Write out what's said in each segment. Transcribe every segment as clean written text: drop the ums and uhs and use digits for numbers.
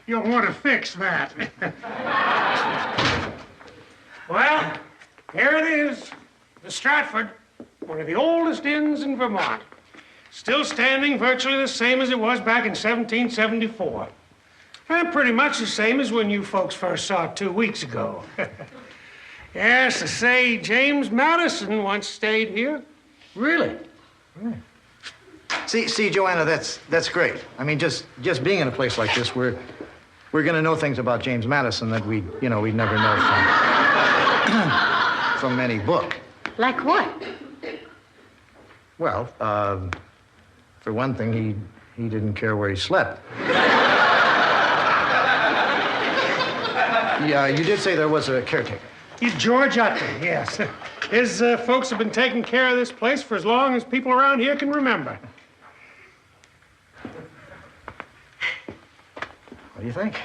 You'll want to fix that. Well, here it is. The Stratford, one of the oldest inns in Vermont. Still standing virtually the same as it was back in 1774. And pretty much the same as when you folks first saw it 2 weeks ago. Yes, to say James Madison once stayed here. Really? See, Joanna, that's great. I mean, just being in a place like this, we're going to know things about James Madison that we'd never know from any book. Like what? Well, for one thing, he didn't care where he slept. Yeah, you did say there was a caretaker. George Utley, yes. His folks have been taking care of this place for as long as people around here can remember. What do you think?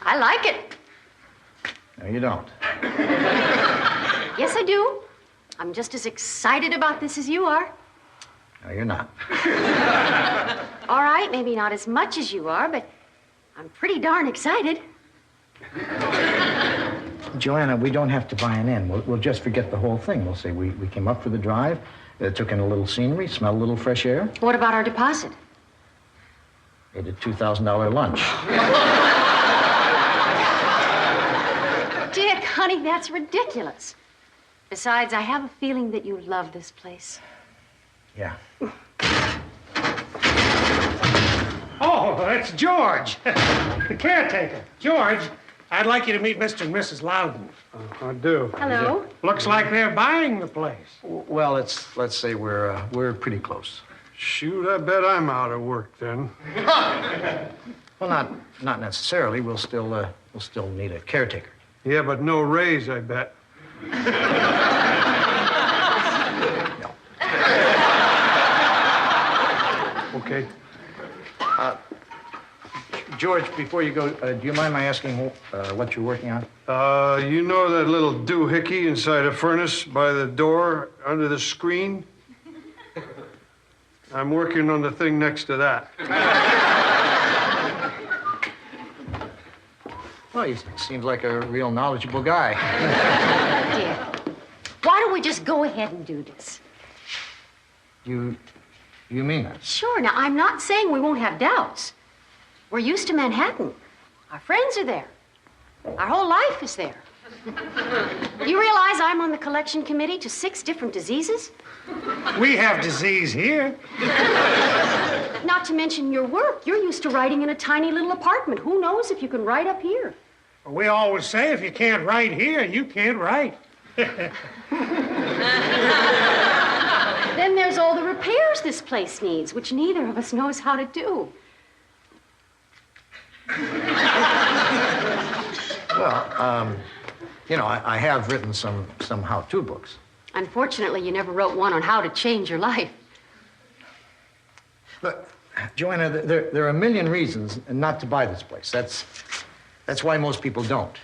I like it. No, you don't. Yes, I do. I'm just as excited about this as you are. No, you're not. All right, maybe not as much as you are, but I'm pretty darn excited. Joanna, we don't have to buy an inn. We'll just forget the whole thing. We'll say we came up for the drive, took in a little scenery, smelled a little fresh air. What about our deposit? Ate a $2,000 lunch. Dick, honey, that's ridiculous. Besides, I have a feeling that you love this place. Yeah. Oh, that's George, the caretaker. George, I'd like you to meet Mr. and Mrs. Loudon. I do. Hello. Looks like they're buying the place. Well, let's say we're pretty close. Shoot, I bet I'm out of work then. Well, not necessarily. We'll still need a caretaker. Yeah, but no raise, I bet. No. Okay. George, before you go, do you mind my asking what you're working on? You know that little doohickey inside a furnace by the door under the screen? I'm working on the thing next to that. Well, he seems like a real knowledgeable guy. Dick, why don't we just go ahead and do this? You mean that? Sure. Now, I'm not saying we won't have doubts. We're used to Manhattan. Our friends are there. Our whole life is there. You realize I'm on the collection committee to 6 different diseases? We have disease here. Not to mention your work. You're used to writing in a tiny little apartment. Who knows if you can write up here? We always say if you can't write here, you can't write. Then there's all the repairs this place needs, which neither of us knows how to do. Well, I have written some how-to books. Unfortunately, you never wrote one on how to change your life. Look, Joanna, there are a million reasons not to buy this place. That's why most people don't.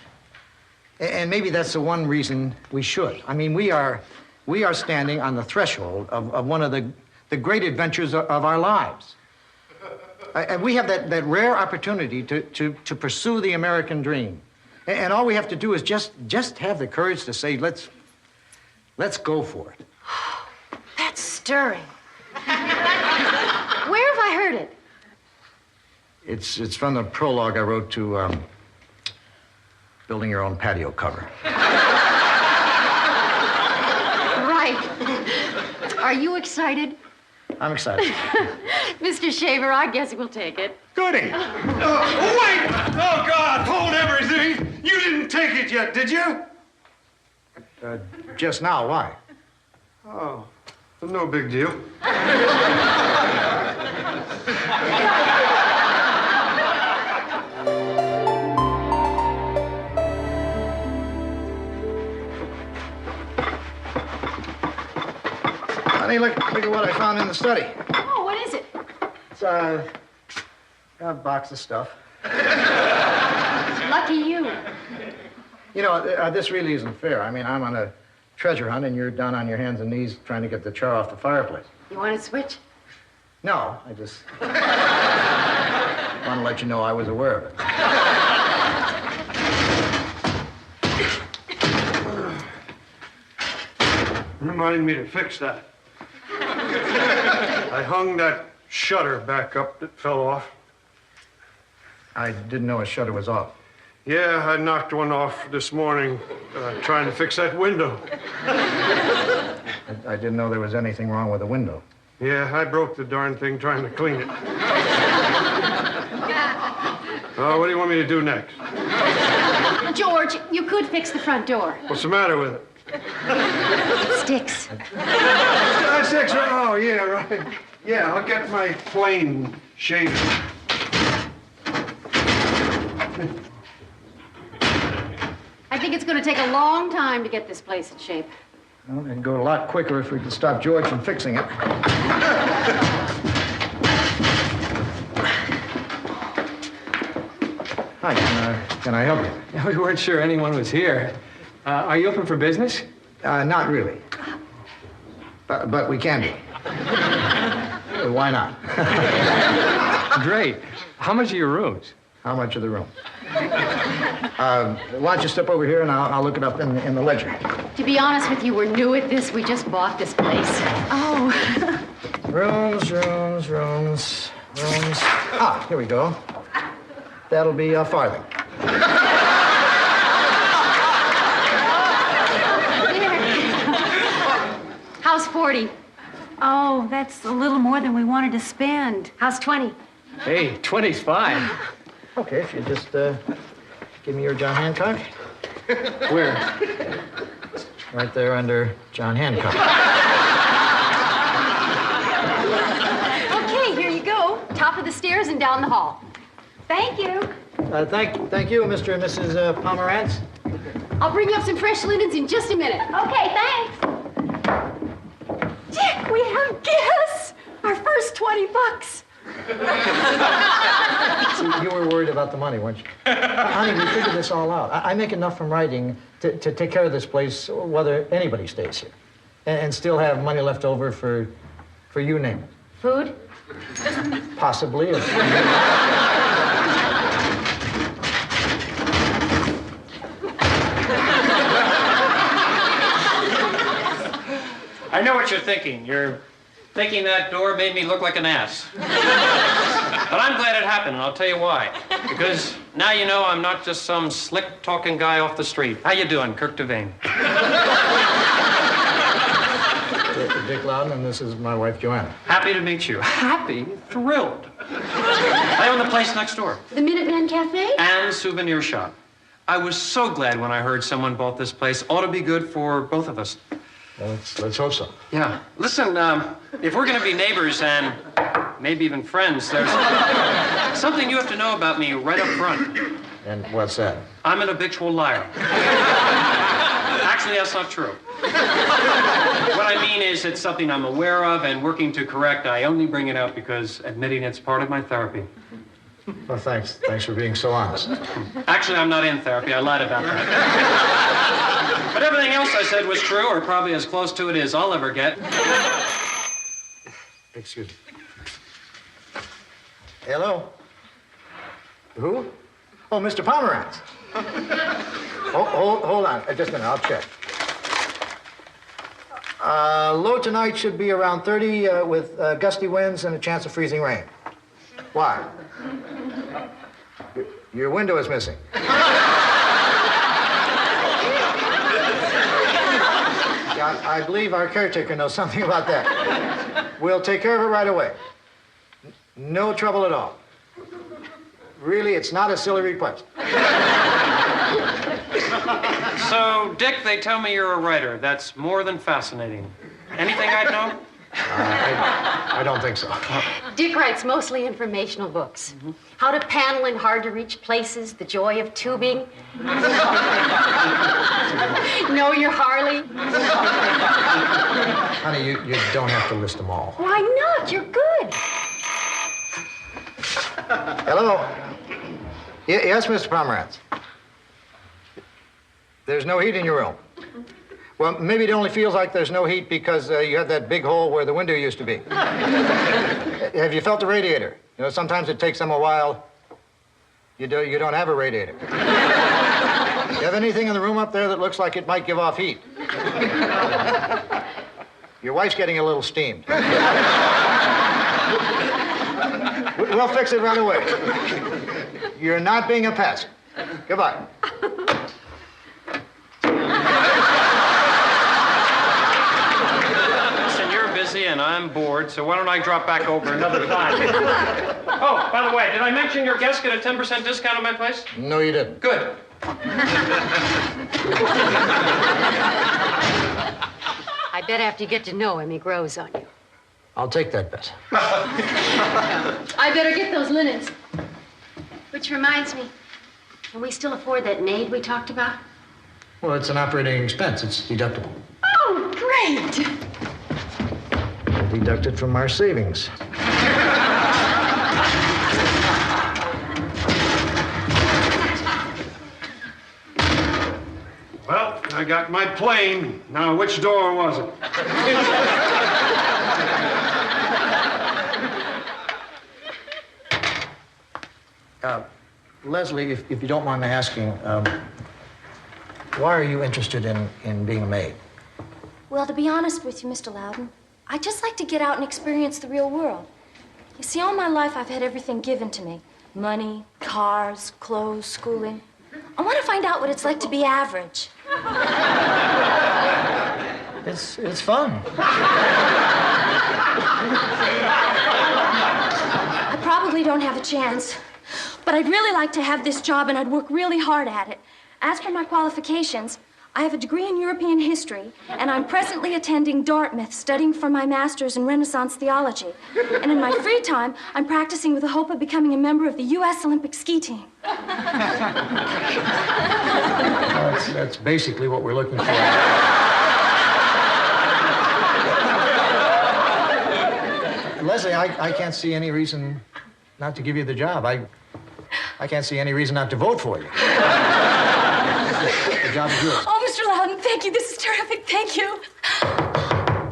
And maybe that's the one reason we should. I mean, we are standing on the threshold of one of the great adventures of our lives. And we have that rare opportunity to pursue the American dream. And all we have to do is just have the courage to say, let's go for it. That's stirring. Where have I heard it? It's from the prologue I wrote to Building Your Own Patio Cover. Right. Are you excited? I'm excited. Mr. Shaver, I guess we'll take it. Goody. Wait! Oh, God, hold everything! You didn't take it yet, did you? Just now, why? Oh, no big deal. Honey, look at what I found in the study. Oh, what is it? It's a box of stuff. Lucky you. You know, this really isn't fair. I mean, I'm on a treasure hunt, and you're down on your hands and knees trying to get the char off the fireplace. You want to switch? No, I just... Want to let you know I was aware of it. Remind me to fix that. I hung that shutter back up that fell off. I didn't know a shutter was off. Yeah, I knocked one off this morning trying to fix that window. I didn't know there was anything wrong with the window. Yeah, I broke the darn thing trying to clean it. What do you want me to do next? George, you could fix the front door. What's the matter with it? It sticks. Six. Oh, yeah, right. Yeah, I'll get my plane shaver. I think it's going to take a long time to get this place in shape. Well, it'd go a lot quicker if we could stop George from fixing it. Hi, can I help you? We weren't sure anyone was here. Are you open for business? Not really. But we can be. Why not? Great. How much are your rooms? How much of the room? Why don't you step over here and I'll look it up in the ledger. To be honest with you, we're new at this. We just bought this place. Oh. Rooms. Ah, here we go. That'll be a farthing. How's 40? Oh, that's a little more than we wanted to spend. How's 20? Hey, 20's fine. Okay, if you just give me your John Hancock. Where? Right there under John Hancock. Okay, here you go. Top of the stairs and down the hall. Thank you. Thank you, Mr. and Mrs. Pomerantz. I'll bring you up some fresh linens in just a minute. Okay, thanks. Dick, we have guests. Our first $20. You were worried about the money, weren't you? Honey, we figured this all out. I make enough from writing to take care of this place, whether anybody stays here, and still have money left over for you name it. Food? Possibly. I know what you're thinking. You're thinking that door made me look like an ass. But I'm glad it happened, and I'll tell you why. Because now you know I'm not just some slick-talking guy off the street. How you doing, Kirk Devane? Dick Loudon, and this is my wife, Joanna. Happy to meet you. Happy? Thrilled. I own the place next door. The Minuteman Cafe? And souvenir shop. I was so glad when I heard someone bought this place. Ought to be good for both of us. Well, let's hope so. Yeah. Listen, if we're going to be neighbors and maybe even friends, there's something you have to know about me right up front. And what's that? I'm an habitual liar. Actually, that's not true. What I mean is it's something I'm aware of and working to correct. I only bring it up because admitting it's part of my therapy. Well, thanks. Thanks for being so honest. Actually, I'm not in therapy. I lied about that. But everything else I said was true, or probably as close to it as I'll ever get. Excuse me. Hello? Who? Oh, Mr. Pomerantz. Hold on. Just a minute. I'll check. Low tonight should be around 30 with gusty winds and a chance of freezing rain. Why? Your window is missing. Yeah, I believe our caretaker knows something about that. We'll take care of it right away. No trouble at all. Really, it's not a silly request. So, Dick, they tell me you're a writer. That's more than fascinating. Anything I'd know? I don't think so. Dick writes mostly informational books. How to panel in hard-to-reach places, the joy of tubing. Know your Harley. Honey, you don't have to list them all. Why not? You're good. Hello? Yes, Mr. Pomerantz. There's no heat in your room. Well, maybe it only feels like there's no heat because you have that big hole where the window used to be. Have you felt the radiator? You know, sometimes it takes them a while You don't have a radiator. You have anything in the room up there that looks like it might give off heat? Your wife's getting a little steamed. We'll fix it right away. You're not being a pest. Goodbye. Listen, you're busy and I'm bored, so why don't I drop back over another time? Oh, by the way, did I mention your guests get a 10% discount on my place? No, you didn't. Good. I bet after you get to know him, he grows on you. I'll take that bet. I better get those linens. Which reminds me, can we still afford that maid we talked about? Well, it's an operating expense. It's deductible. Oh, great! We'll deduct it from our savings. Well, I got my plane. Now, which door was it? Leslie, if you don't mind me asking, why are you interested in being a maid? Well, to be honest with you, Mr. Loudon, I'd just like to get out and experience the real world. You see, all my life I've had everything given to me. Money, cars, clothes, schooling. I want to find out what it's like to be average. It's fun. I probably don't have a chance, but I'd really like to have this job and I'd work really hard at it. As for my qualifications, I have a degree in European history, and I'm presently attending Dartmouth, studying for my master's in Renaissance theology. And in my free time, I'm practicing with the hope of becoming a member of the U.S. Olympic ski team. That's basically what we're looking for. Leslie, I can't see any reason not to give you the job. I can't see any reason not to vote for you. The job is yours. Oh, Mr. Loudon, thank you. This is terrific. Thank you.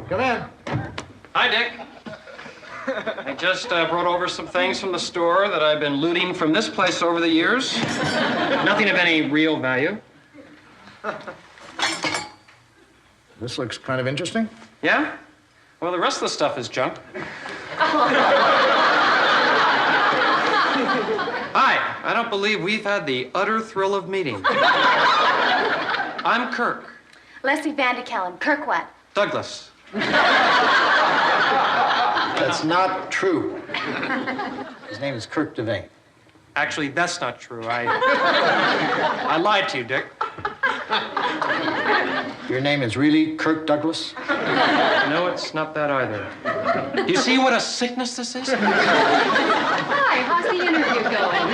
Come in. Hi, Dick. I just brought over some things from the store that I've been looting from this place over the years. Nothing of any real value. This looks kind of interesting. Yeah? Well, the rest of the stuff is junk. Hi, I don't believe we've had the utter thrill of meeting. I'm Kirk. Leslie Vandekellen. Kirk what? Douglas. That's not true. His name is Kirk Devane. Actually, that's not true. I lied to you, Dick. Your name is really Kirk Douglas? No, it's not that either. Do you see what a sickness this is? Hi, how's the interview going?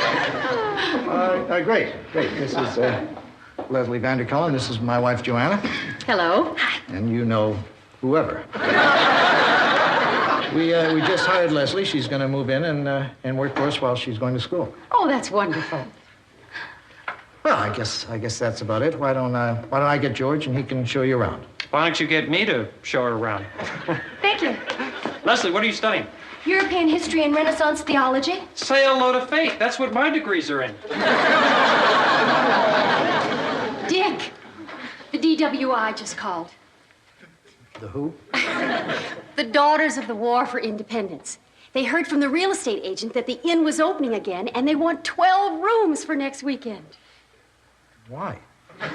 Great. This is Leslie Vandercullen. This is my wife, Joanna. Hello. And you know whoever. We just hired Leslie. She's going to move in and work for us while she's going to school. Oh, that's wonderful. Well, I guess that's about it. Why don't I get George and he can show you around? Why don't you get me to show her around? Thank you. Leslie, what are you studying? European history and Renaissance theology. Say hello to fate. That's what my degrees are in. Dick, the DWI just called. The who? The Daughters of the War for Independence. They heard from the real estate agent that the inn was opening again, and they want 12 rooms for next weekend. Why? Well,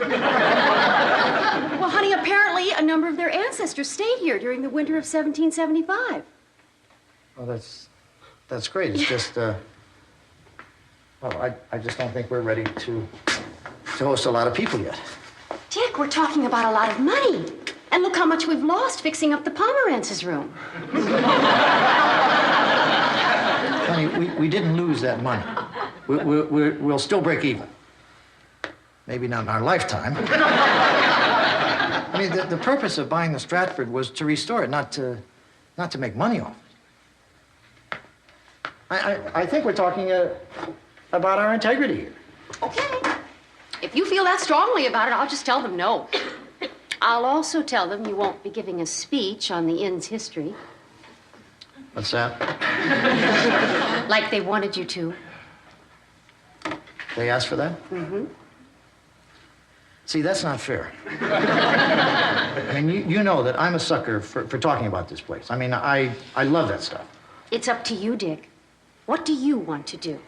honey, apparently a number of their ancestors stayed here during the winter of 1775. Well, that's great. It's just, well, I just don't think we're ready to host a lot of people yet. Dick, we're talking about a lot of money. And look how much we've lost fixing up the Pomerantz's room. Honey, we didn't lose that money. We'll still break even. Maybe not in our lifetime. I mean, the purpose of buying the Stratford was to restore it, not to make money off it. I think we're talking about our integrity here. Okay. If you feel that strongly about it, I'll just tell them no. I'll also tell them you won't be giving a speech on the inn's history. What's that? Like they wanted you to. They asked for that? Mm-hmm. See, that's not fair. I mean, you know that I'm a sucker for talking about this place. I mean, I love that stuff. It's up to you, Dick. What do you want to do?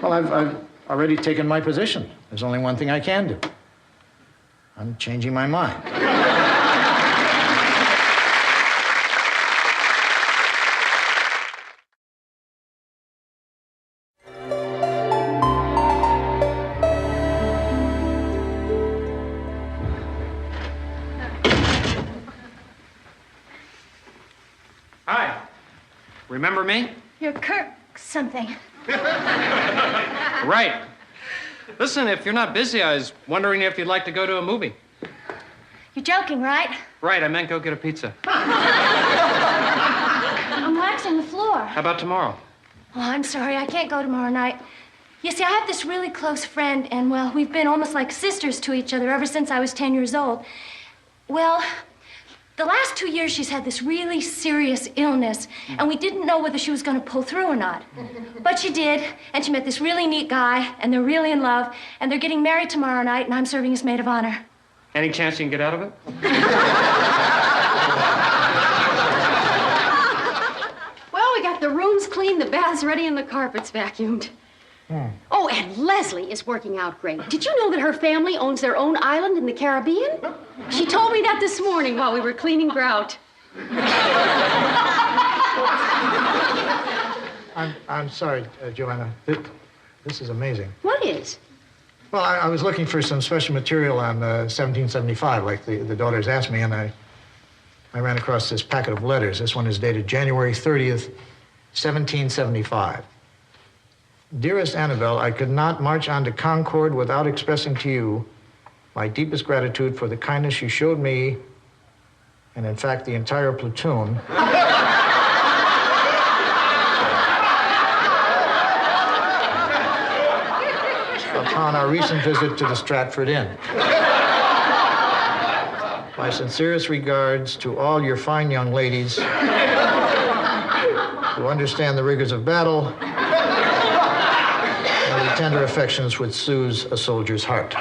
Well, I've already taken my position. There's only one thing I can do. I'm changing my mind. Hi. Remember me? You're Kirk something. Right. Listen, if you're not busy, I was wondering if you'd like to go to a movie. You're joking, right? Right, I meant go get a pizza. I'm waxing the floor. How about tomorrow? Oh, I'm sorry, I can't go tomorrow night. You see, I have this really close friend, and, well, we've been almost like sisters to each other ever since I was 10 years old. Well, the last 2 years she's had this really serious illness, and we didn't know whether she was going to pull through or not. But she did, and she met this really neat guy, and they're really in love, and they're getting married tomorrow night, and I'm serving as maid of honor. Any chance you can get out of it? Well, we got the rooms cleaned, the baths ready, and the carpets vacuumed. Oh, and Leslie is working out great. Did you know that her family owns their own island in the Caribbean? She told me that this morning while we were cleaning grout. I'm sorry, Joanna. This is amazing. What is? Well, I was looking for some special material on 1775, like the daughters asked me, and I ran across this packet of letters. This one is dated January 30th, 1775. Dearest Annabelle, I could not march on to Concord without expressing to you my deepest gratitude for the kindness you showed me, and in fact, the entire platoon. Upon our recent visit to the Stratford Inn. My sincerest regards to all your fine young ladies who understand the rigors of battle and the tender affections which soothes a soldier's heart.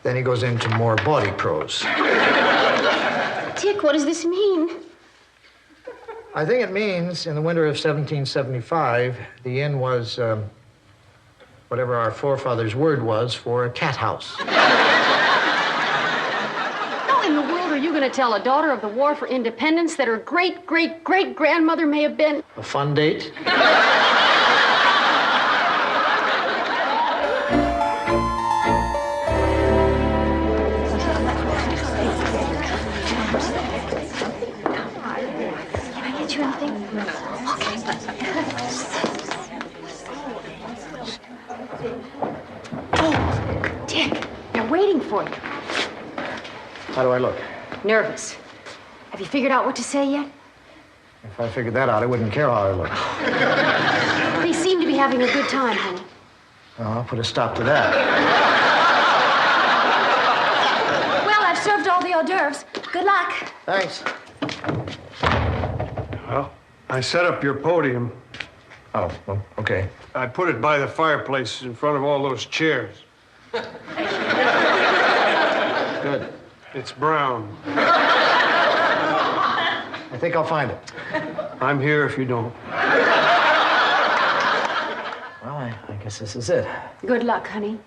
Then he goes into more bawdy prose. Dick, what does this mean? I think it means in the winter of 1775, the inn was whatever our forefathers' word was for a cat house. How in the world are you going to tell a daughter of the War for Independence that her great-great-great-grandmother may have been... A fun date? Can I get you anything? Oh, Dick, they're waiting for you. How do I look? Nervous. Have you figured out what to say yet? If I figured that out, I wouldn't care how I look. They seem to be having a good time, honey. Oh, I'll put a stop to that. Well, I've served all the hors d'oeuvres. Good luck. Thanks. Well, I set up your podium. Oh, well, okay. I put it by the fireplace in front of all those chairs. Good. It's brown. I think I'll find it. I'm here if you don't. Well, I guess this is it. Good luck, honey.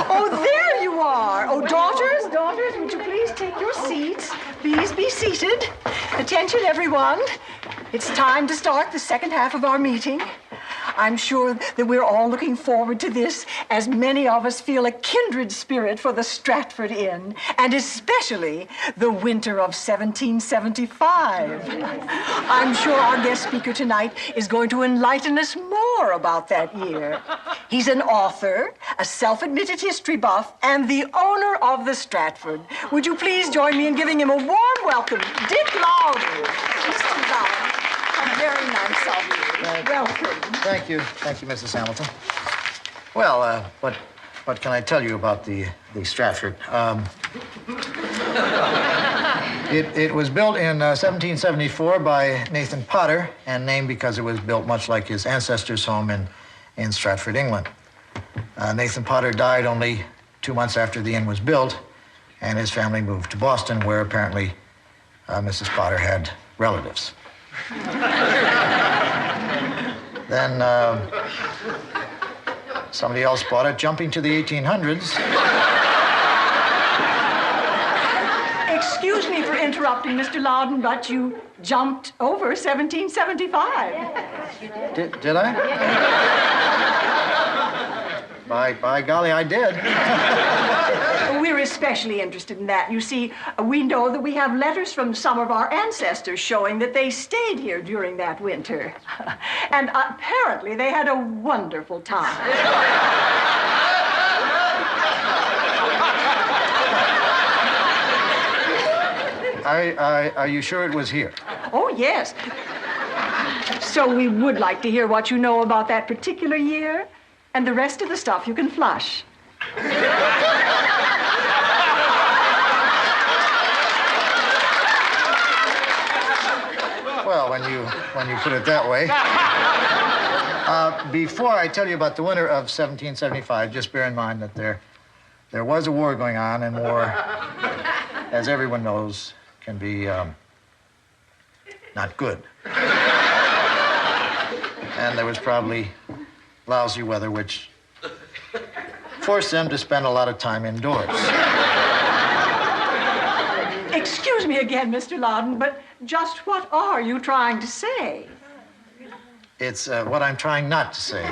Oh, there you are. Oh, daughters, would you please take your seats? Please be seated. Attention, everyone. It's time to start the second half of our meeting. I'm sure that we're all looking forward to this, as many of us feel a kindred spirit for the Stratford Inn, and especially the winter of 1775. I'm sure our guest speaker tonight is going to enlighten us more about that year. He's an author, a self-admitted history buff, and the owner of the Stratford. Would you please join me in giving him a warm welcome, Dick Loudon. Mr. Loudon, how very nice of you. Welcome. Thank you, Mrs. Hamilton. Well, what can I tell you about the Stratford? It was built in 1774 by Nathan Potter and named because it was built much like his ancestors' home in Stratford, England. Nathan Potter died only 2 months after the inn was built, and his family moved to Boston, where apparently Mrs. Potter had relatives. Then somebody else bought it, jumping to the 1800s. Excuse me for interrupting, Mr. Loudon, but you jumped over 1775. Did I? By golly, I did. We're especially interested in that. You see, we know that we have letters from some of our ancestors showing that they stayed here during that winter. And apparently they had a wonderful time. Are you sure it was here? Oh, yes. So we would like to hear what you know about that particular year, and the rest of the stuff you can flush. Well, when you put it that way. Before I tell you about the winter of 1775, just bear in mind that there was a war going on, and war, as everyone knows, can be not good. And there was probably lousy weather, which forced them to spend a lot of time indoors. Excuse me again, Mr. Loudon, but just what are you trying to say? It's what I'm trying not to say.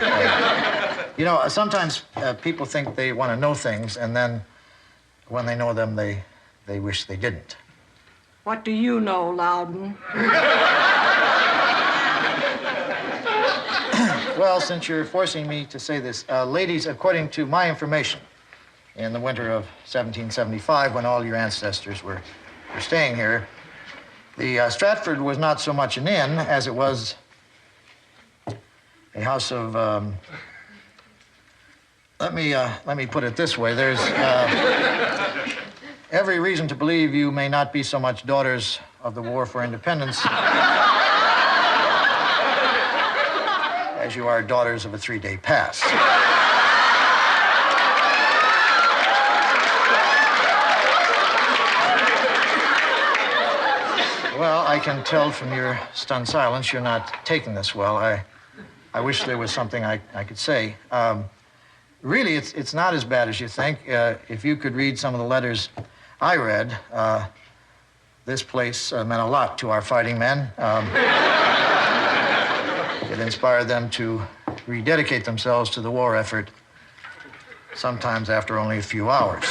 You know, sometimes people think they want to know things, and then when they know them, they wish they didn't. What do you know, Loudon? Well, since you're forcing me to say this, ladies, according to my information, in the winter of 1775, when all your ancestors were staying here, the Stratford was not so much an inn as it was a house of, let me put it this way. There's every reason to believe you may not be so much daughters of the War for Independence as you are daughters of a 3-day pass. Well, I can tell from your stunned silence you're not taking this well. I wish there was something I could say. Really, it's not as bad as you think. If you could read some of the letters I read, this place meant a lot to our fighting men. It inspired them to rededicate themselves to the war effort, sometimes after only a few hours.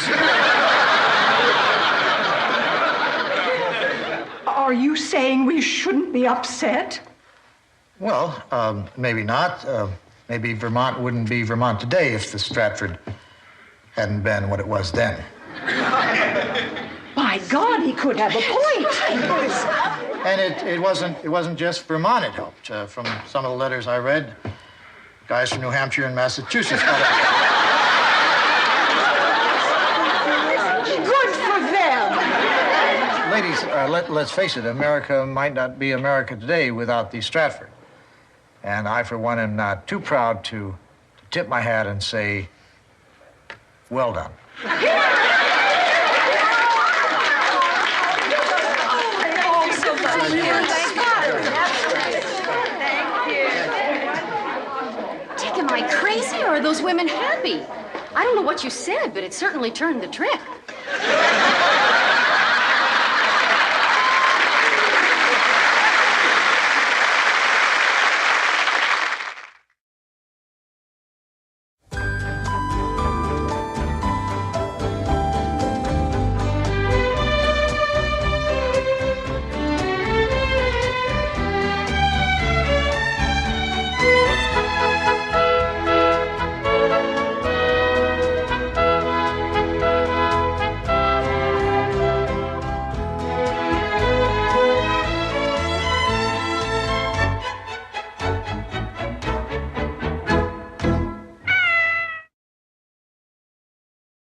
Are you saying we shouldn't be upset? Well, maybe not. Maybe Vermont wouldn't be Vermont today if the Stratford hadn't been what it was then. By God, he could have a point. And it wasn't just Vermont it helped. From some of the letters I read, guys from New Hampshire and Massachusetts got it. Good for them. Ladies, let's face it, America might not be America today without the Stratford. And I, for one, am not too proud to tip my hat and say, well done. Dick, am I crazy or are those women happy? I don't know what you said, but it certainly turned the trick.